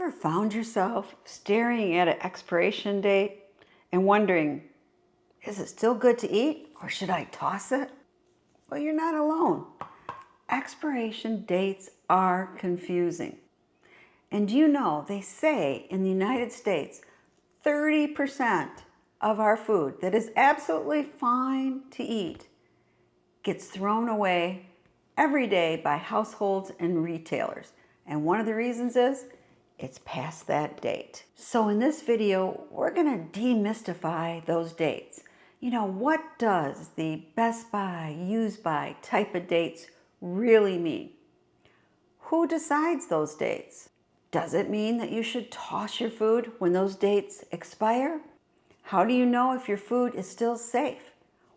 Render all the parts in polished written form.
ever found yourself staring at an expiration date and wondering, is it still good to eat or should I toss it? Well, you're not alone. Expiration dates are confusing. And you know, they say in the United States, 30% of our food that is absolutely fine to eat gets thrown away every day by households and retailers. And one of the reasons is it's past that date. So in this video, we're gonna demystify those dates. You know, what does the best by, use by type of dates really mean? Who decides those dates? Does it mean that you should toss your food when those dates expire? How do you know if your food is still safe?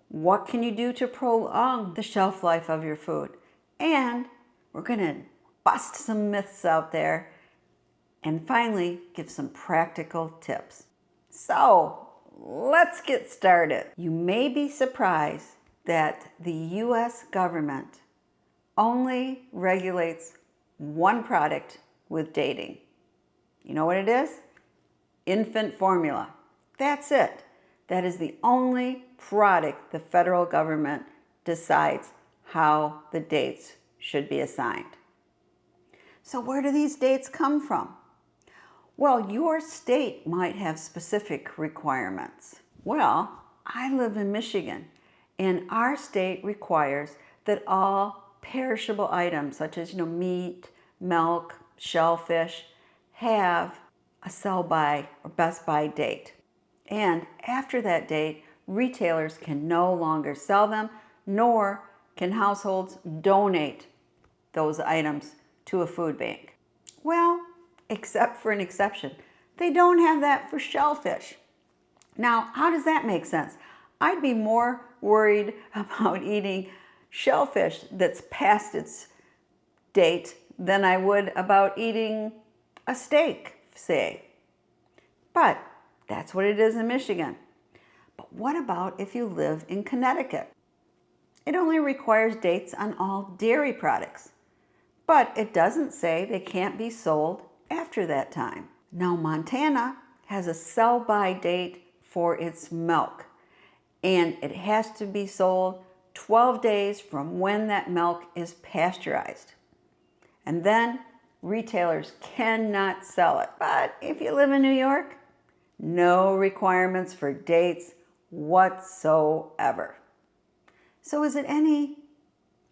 What can you do to prolong the shelf life of your food? And we're gonna bust some myths out there and finally give some practical tips. So let's get started. You may be surprised that the US government only regulates one product with dating. You know what it is? Infant formula. That's it. That is the only product the federal government decides how the dates should be assigned. So where do these dates come from? Well, your state might have specific requirements. Well, I live in Michigan, and our state requires that all perishable items such as meat, milk, shellfish have a sell-by or best by date. And after that date, retailers can no longer sell them, nor can households donate those items to a food bank. Well, except for an exception. They don't have that for shellfish. Now, how does that make sense? I'd be more worried about eating shellfish that's past its date than I would about eating a steak, say. But that's what it is in Michigan. But what about if you live in Connecticut? It only requires dates on all dairy products, but it doesn't say they can't be sold after that time. Now, Montana has a sell-by date for its milk, and it has to be sold 12 days from when that milk is pasteurized. And then retailers cannot sell it. But if you live in New York, no requirements for dates whatsoever. So is it any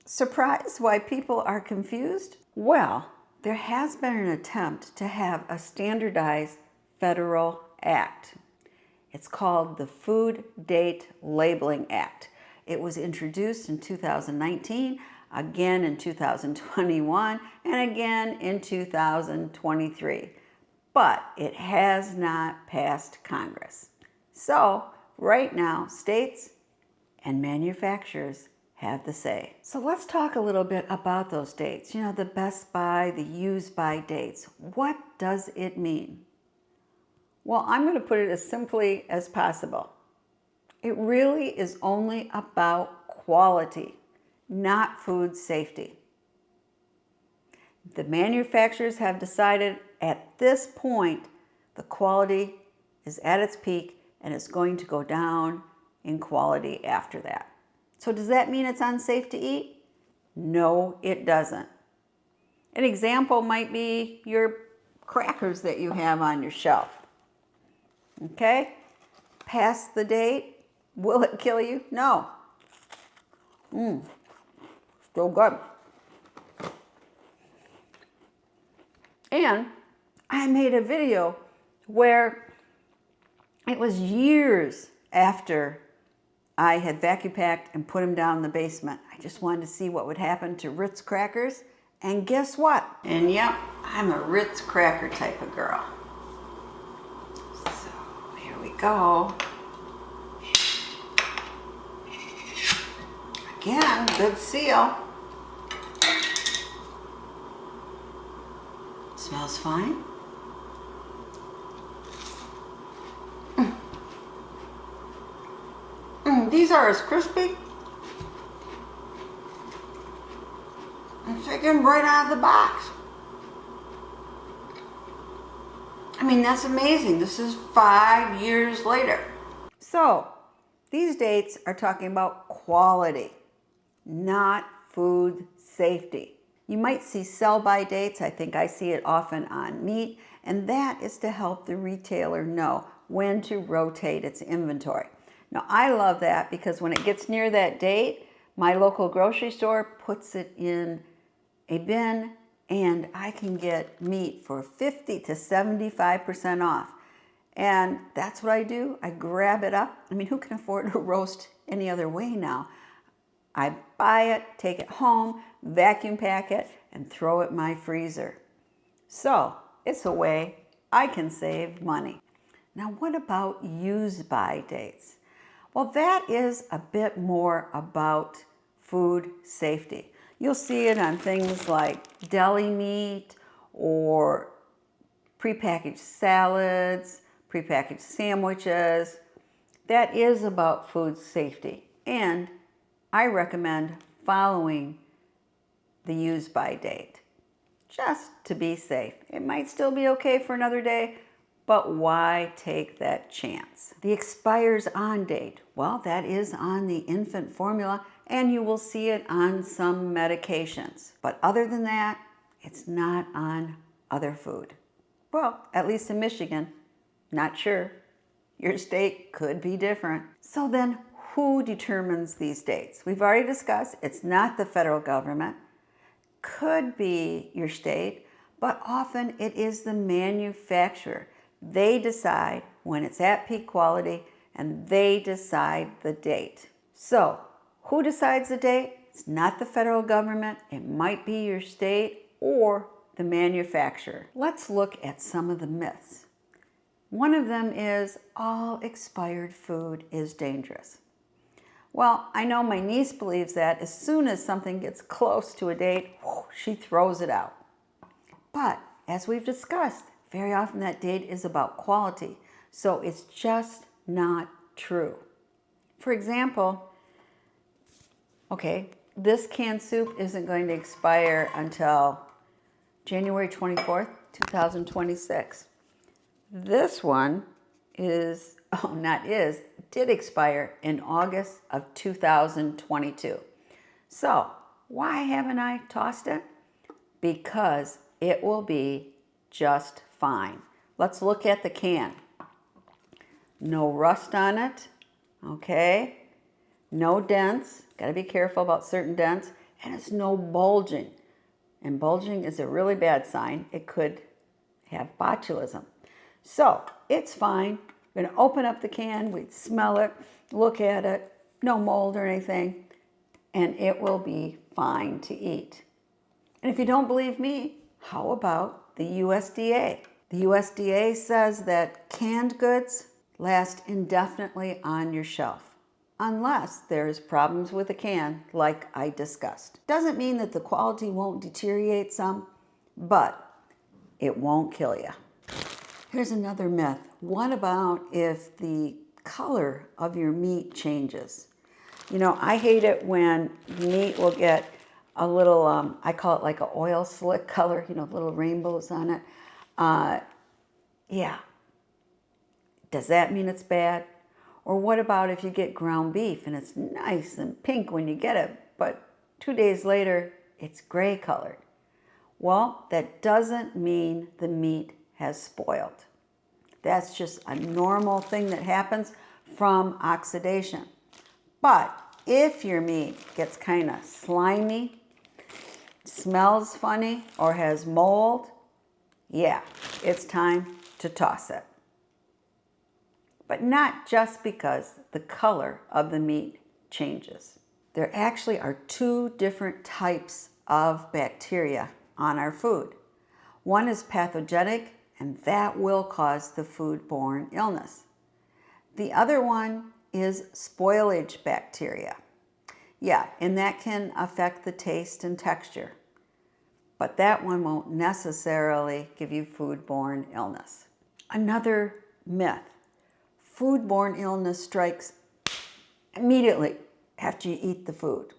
surprise why people are confused? Well, there has been an attempt to have a standardized federal act. It's called the Food Date Labeling Act. It was introduced in 2019, again in 2021, and again in 2023. But it has not passed Congress. So right now, states and manufacturers have the say. So let's talk a little bit about those dates. You know, the best by, the use by dates. What does it mean? Well, I'm going to put it as simply as possible. It really is only about quality, not food safety. The manufacturers have decided at this point the quality is at its peak and it's going to go down in quality after that. So does that mean it's unsafe to eat? No, it doesn't. An example might be your crackers that you have on your shelf. Okay? Past the date, will it kill you? No. Still good. And I made a video where it was years after I had vacuum packed and put them down in the basement. I just wanted to see what would happen to Ritz crackers. And guess what? And yep, I'm a Ritz cracker type of girl. So here we go. Again, good seal. Smells fine. These are as crispy and chicken right out of the box. I mean, that's amazing. This is 5 years later. So these dates are talking about quality, not food safety. You might see sell-by dates. I think I see it often on meat, and that is to help the retailer know when to rotate its inventory. Now, I love that because when it gets near that date, my local grocery store puts it in a bin and I can get meat for 50 to 75% off. And that's what I do. I grab it up. I mean, who can afford to roast any other way now? I buy it, take it home, vacuum pack it, and throw it in my freezer. So it's a way I can save money. Now, what about use-by dates? Well, that is a bit more about food safety. You'll see it on things like deli meat or prepackaged salads, prepackaged sandwiches. That is about food safety. And I recommend following the use-by date just to be safe. It might still be okay for another day, but why take that chance? The expires on date. Well, that is on the infant formula, and you will see it on some medications. But other than that, it's not on other food. Well, at least in Michigan, not sure. Your state could be different. So then, who determines these dates? We've already discussed it's not the federal government. Could be your state, but often it is the manufacturer. They decide when it's at peak quality and they decide the date. So, who decides the date? It's not the federal government. It might be your state or the manufacturer. Let's look at some of the myths. One of them is all expired food is dangerous. Well, I know my niece believes that as soon as something gets close to a date, she throws it out. But as we've discussed, very often that date is about quality, so it's just not true. For example, okay, this canned soup isn't going to expire until January 24th, 2026. This one did expire in August of 2022. So why haven't I tossed it? Because it will be just fine. Let's look at the can. No rust on it, okay? No dents, gotta be careful about certain dents, and it's no bulging. And bulging is a really bad sign. It could have botulism. So it's fine. We're gonna open up the can, we'd smell it, look at it, no mold or anything, and it will be fine to eat. And if you don't believe me, how about the USDA? The USDA says that canned goods last indefinitely on your shelf, unless there's problems with the can, like I discussed. Doesn't mean that the quality won't deteriorate some, but it won't kill you. Here's another myth. What about if the color of your meat changes? You know, I hate it when meat will get a little, I call it like an oil slick color, you know, little rainbows on it. Yeah. Does that mean it's bad? Or what about if you get ground beef and it's nice and pink when you get it, but 2 days later, it's gray colored? Well, that doesn't mean the meat has spoiled. That's just a normal thing that happens from oxidation. But if your meat gets kind of slimy, smells funny, or has mold, yeah, it's time to toss it. But not just because the color of the meat changes. There actually are 2 different types of bacteria on our food. One is pathogenic, and that will cause the food-borne illness. The other one is spoilage bacteria. Yeah, and that can affect the taste and texture. But that one won't necessarily give you food-borne illness. Another myth. Food-borne illness strikes immediately after you eat the food.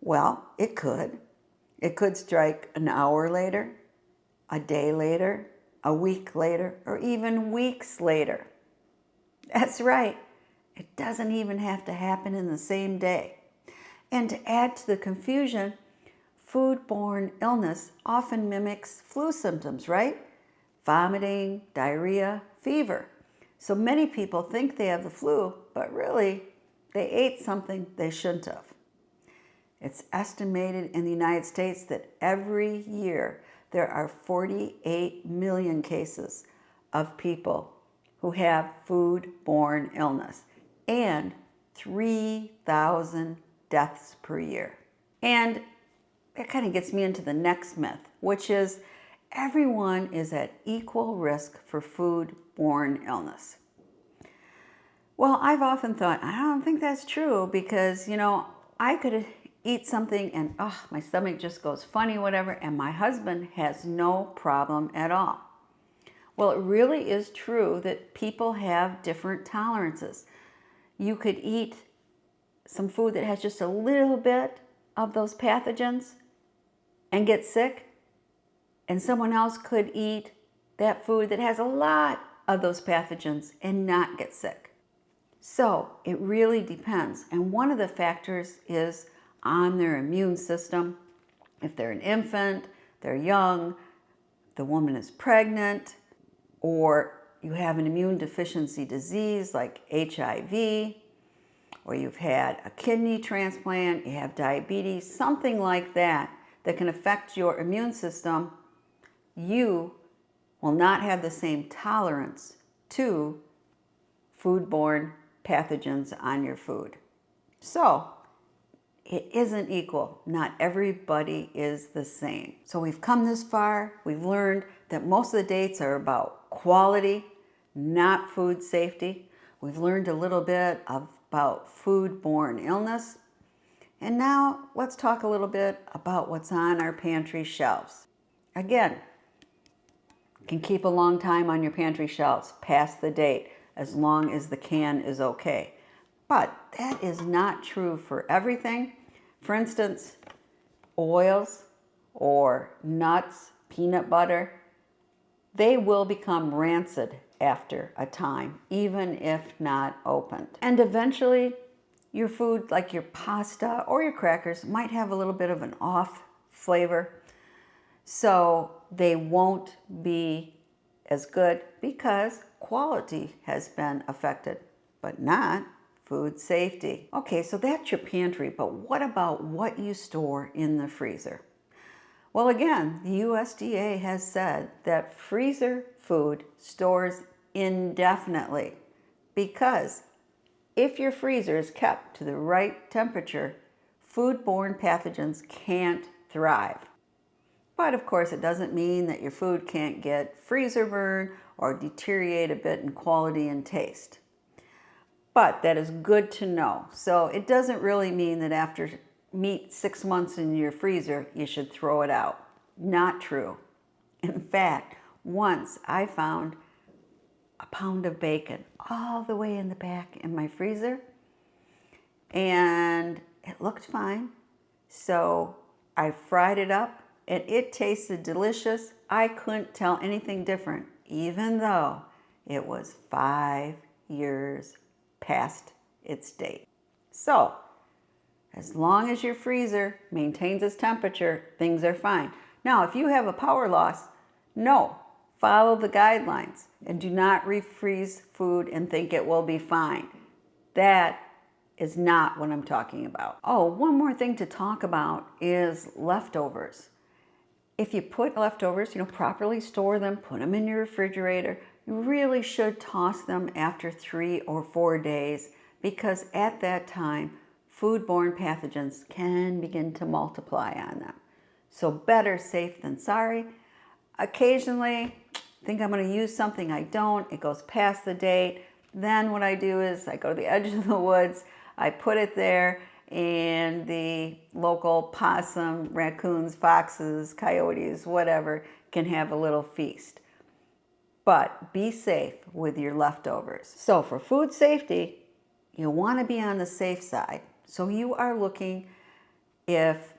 Well, it could. It could strike an hour later, a day later, a week later, or even weeks later. That's right. It doesn't even have to happen in the same day. And to add to the confusion, food-borne illness often mimics flu symptoms, right? Vomiting, diarrhea, fever. So many people think they have the flu, but really, they ate something they shouldn't have. It's estimated in the United States that every year there are 48 million cases of people who have food-borne illness and 3,000 deaths per year. And that kind of gets me into the next myth, which is everyone is at equal risk for food-borne illness. Well, I've often thought, I don't think that's true because, I could eat something and my stomach just goes funny, whatever, and my husband has no problem at all. Well, it really is true that people have different tolerances. You could eat some food that has just a little bit of those pathogens and get sick, and someone else could eat that food that has a lot of those pathogens and not get sick. So it really depends. And one of the factors is on their immune system. If they're an infant, they're young, the woman is pregnant, or you have an immune deficiency disease like HIV, or you've had a kidney transplant, you have diabetes, something like that can affect your immune system, you will not have the same tolerance to food-borne pathogens on your food. So it isn't equal. Not everybody is the same. So we've come this far. We've learned that most of the dates are about quality, not food safety. We've learned a little bit about food-borne illness. And now let's talk a little bit about what's on our pantry shelves. Again, you can keep a long time on your pantry shelves past the date as long as the can is okay. But that is not true for everything. For instance, oils or nuts, peanut butter, they will become rancid after a time, even if not opened. And eventually, your food, like your pasta or your crackers, might have a little bit of an off flavor. So they won't be as good because quality has been affected, but not food safety. Okay, so that's your pantry, but what about what you store in the freezer? Well, again, the USDA has said that freezer food stores indefinitely because if your freezer is kept to the right temperature, food-borne pathogens can't thrive. But of course, it doesn't mean that your food can't get freezer burn or deteriorate a bit in quality and taste. But that is good to know. So it doesn't really mean that after meat 6 months in your freezer, you should throw it out. Not true. In fact, once I found a pound of bacon all the way in the back in my freezer, and it looked fine. So I fried it up and it tasted delicious. I couldn't tell anything different, even though it was 5 years past its date. So as long as your freezer maintains its temperature, things are fine. Now, if you have a power loss, no, follow the guidelines and do not refreeze food and think it will be fine. That is not what I'm talking about. Oh, one more thing to talk about is leftovers. If you put leftovers, properly store them, put them in your refrigerator, you really should toss them after 3 or 4 days because at that time, food-borne pathogens can begin to multiply on them. So better safe than sorry. Occasionally, think I'm going to use something, I don't. It goes past the date. Then what I do is I go to the edge of the woods, I put it there, and the local possum, raccoons, foxes, coyotes, whatever, can have a little feast. But be safe with your leftovers. So for food safety, you want to be on the safe side. So you are looking if,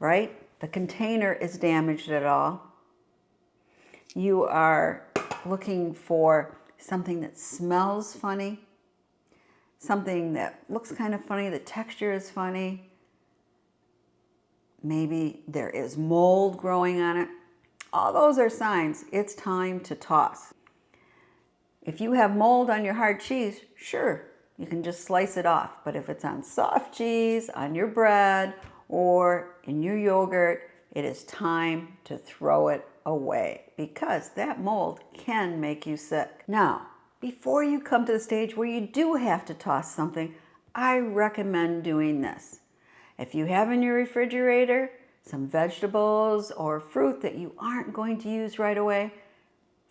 the container is damaged at all. you are looking for something that smells funny, something that looks kind of funny, the texture is funny, maybe there is mold growing on it. All those are signs it's time to toss. If you have mold on your hard cheese, sure, you can just slice it off. But if it's on soft cheese, on your bread, or in your yogurt, it is time to throw it away because that mold can make you sick. Now, before you come to the stage where you do have to toss something, I recommend doing this. If you have in your refrigerator some vegetables or fruit that you aren't going to use right away,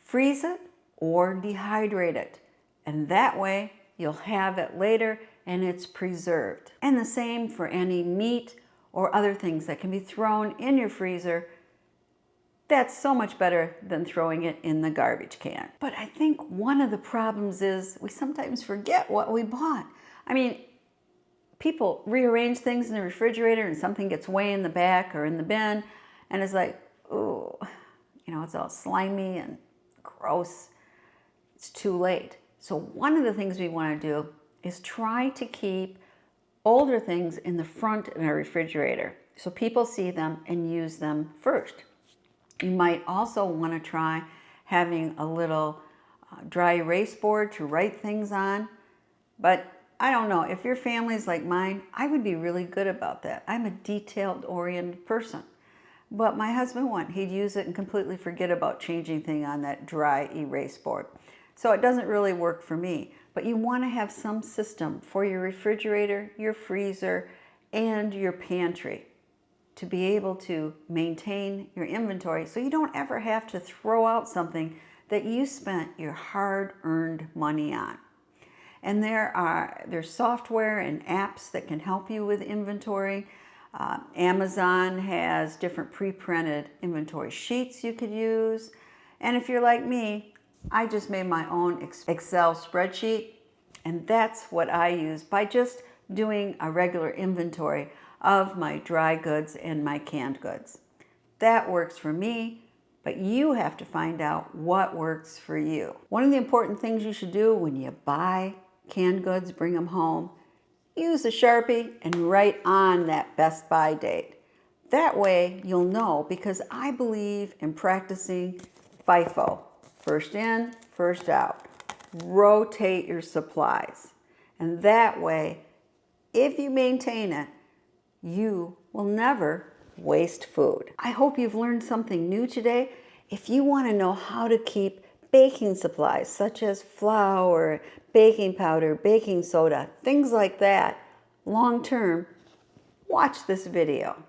freeze it or dehydrate it. And that way you'll have it later and it's preserved. And the same for any meat or other things that can be thrown in your freezer. That's so much better than throwing it in the garbage can. But I think one of the problems is we sometimes forget what we bought. I mean, people rearrange things in the refrigerator and something gets way in the back or in the bin and it's like, oh, you know, it's all slimy and gross. It's too late. So one of the things we want to do is try to keep older things in the front of our refrigerator so people see them and use them first. You might also want to try having a little dry erase board to write things on. But I don't know, if your family's like mine, I would be really good about that. I'm a detailed-oriented person. But my husband wouldn't. He'd use it and completely forget about changing things on that dry erase board. So it doesn't really work for me. But you want to have some system for your refrigerator, your freezer, and your pantry to be able to maintain your inventory so you don't ever have to throw out something that you spent your hard-earned money on. And there's software and apps that can help you with inventory. Amazon has different pre-printed inventory sheets you could use. And if you're like me, I just made my own Excel spreadsheet, and that's what I use by just doing a regular inventory of my dry goods and my canned goods. That works for me, but you have to find out what works for you. One of the important things you should do when you buy canned goods, bring them home, use a Sharpie and write on that best buy date. That way you'll know, because I believe in practicing FIFO. First in, first out. Rotate your supplies. And that way, if you maintain it, you will never waste food. I hope you've learned something new today. If you want to know how to keep baking supplies such as flour, baking powder, baking soda, things like that, long term, watch this video.